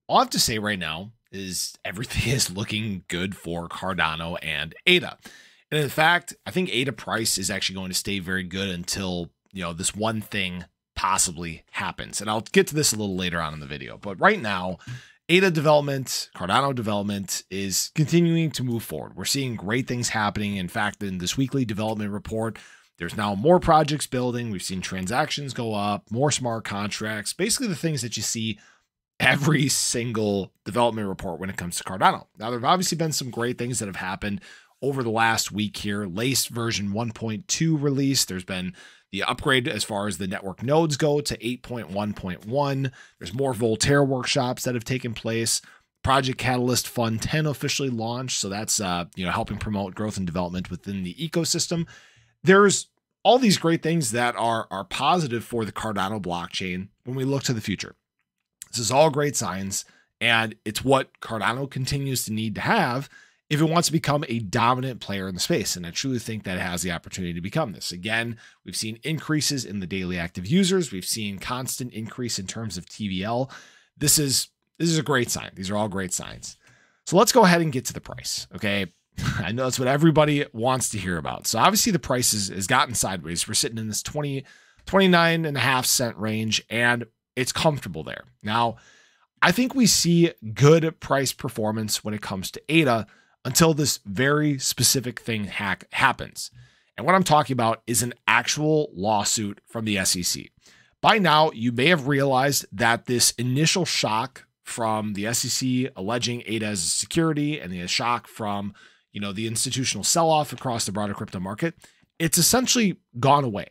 All I have to say right now is everything is looking good for Cardano and ADA. And in fact, I think ADA price is actually going to stay very good until, this one thing possibly happens. And I'll get to this a little later on in the video. But right now, ADA development, Cardano development is continuing to move forward. We're seeing great things happening. In fact, in this weekly development report, there's now more projects building. We've seen transactions go up, more smart contracts, basically the things that you see every single development report when it comes to Cardano. Now, there have obviously been some great things that have happened over the last week here. Lace version 1.2 release. There's been the upgrade as far as the network nodes go to 8.1.1. There's more Voltaire workshops that have taken place. Project Catalyst Fund 10 officially launched. So that's, helping promote growth and development within the ecosystem. There's all these great things that are positive for the Cardano blockchain when we look to the future. This is all great signs, and it's what Cardano continues to need to have if it wants to become a dominant player in the space. And I truly think that it has the opportunity to become this. Again, we've seen increases in the daily active users. We've seen constant increase in terms of TVL. This is a great sign. These are all great signs. So let's go ahead and get to the price. Okay. I know that's what everybody wants to hear about. So obviously the price has gotten sideways. We're sitting in this 29.5 cent range, and it's comfortable there. Now, I think we see good price performance when it comes to ADA until this very specific thing happens. And what I'm talking about is an actual lawsuit from the SEC. By now, you may have realized that this initial shock from the SEC alleging ADA as a security and the shock from, the institutional sell-off across the broader crypto market, it's essentially gone away.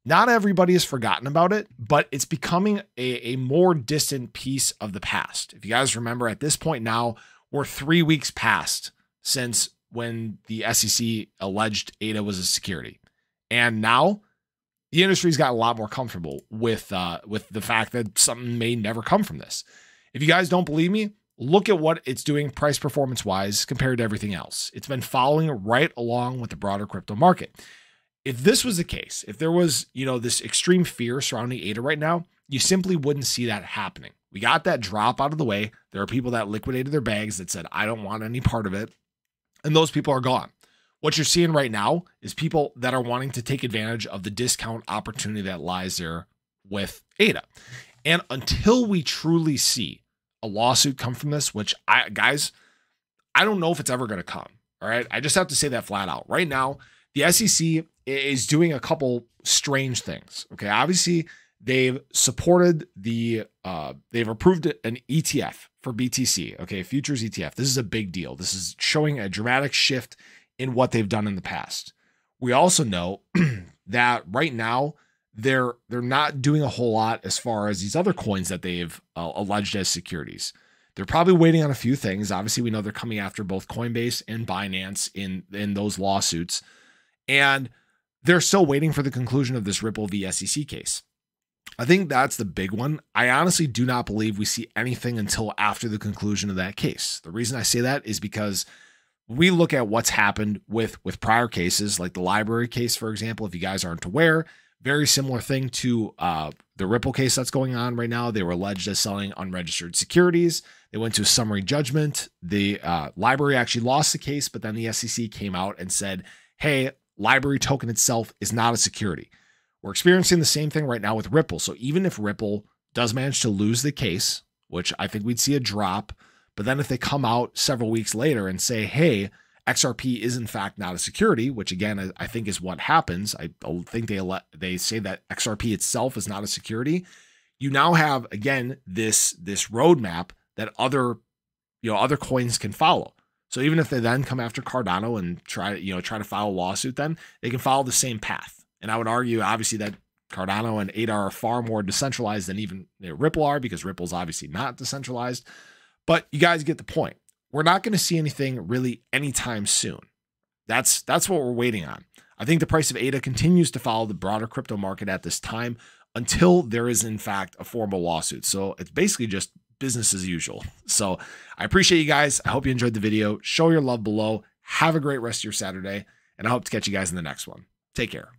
Not everybody has forgotten about it, but it's becoming a more distant piece of the past. If you guys remember, at this point now, we're 3 weeks past since when the SEC alleged ADA was a security. And now the industry's got a lot more comfortable with the fact that something may never come from this. If you guys don't believe me, look at what it's doing price performance wise compared to everything else. It's been following right along with the broader crypto market. If this was the case, if there was, this extreme fear surrounding ADA right now, you simply wouldn't see that happening. We got that drop out of the way. There are people that liquidated their bags that said, I don't want any part of it. And those people are gone. What you're seeing right now is people that are wanting to take advantage of the discount opportunity that lies there with ADA. And until we truly see a lawsuit come from this, which I don't know if it's ever going to come. All right. I just have to say that flat out right now. The SEC is doing a couple strange things. Okay. Obviously, they've supported they've approved an ETF for BTC. Okay. Futures ETF. This is a big deal. This is showing a dramatic shift in what they've done in the past. We also know that right now they're not doing a whole lot as far as these other coins that they've alleged as securities. They're probably waiting on a few things. Obviously, we know they're coming after both Coinbase and Binance in those lawsuits. And they're still waiting for the conclusion of this Ripple v. SEC case. I think that's the big one. I honestly do not believe we see anything until after the conclusion of that case. The reason I say that is because we look at what's happened with prior cases, like the library case, for example. If you guys aren't aware, very similar thing to the Ripple case that's going on right now. They were alleged as selling unregistered securities. They went to a summary judgment. The library actually lost the case, but then the SEC came out and said, hey, library token itself is not a security. We're experiencing the same thing right now with Ripple. So even if Ripple does manage to lose the case, which I think we'd see a drop, but then if they come out several weeks later and say, hey, XRP is in fact not a security, which again, I think is what happens. I think they say that XRP itself is not a security. You now have, again, this roadmap that other coins can follow. So even if they then come after Cardano and try to file a lawsuit, then they can follow the same path. And I would argue, obviously, that Cardano and ADA are far more decentralized than even Ripple are, because Ripple's obviously not decentralized. But you guys get the point. We're not going to see anything really anytime soon. That's what we're waiting on. I think the price of ADA continues to follow the broader crypto market at this time until there is, in fact, a formal lawsuit. So it's basically just business as usual. So I appreciate you guys. I hope you enjoyed the video. Show your love below. Have a great rest of your Saturday, and I hope to catch you guys in the next one. Take care.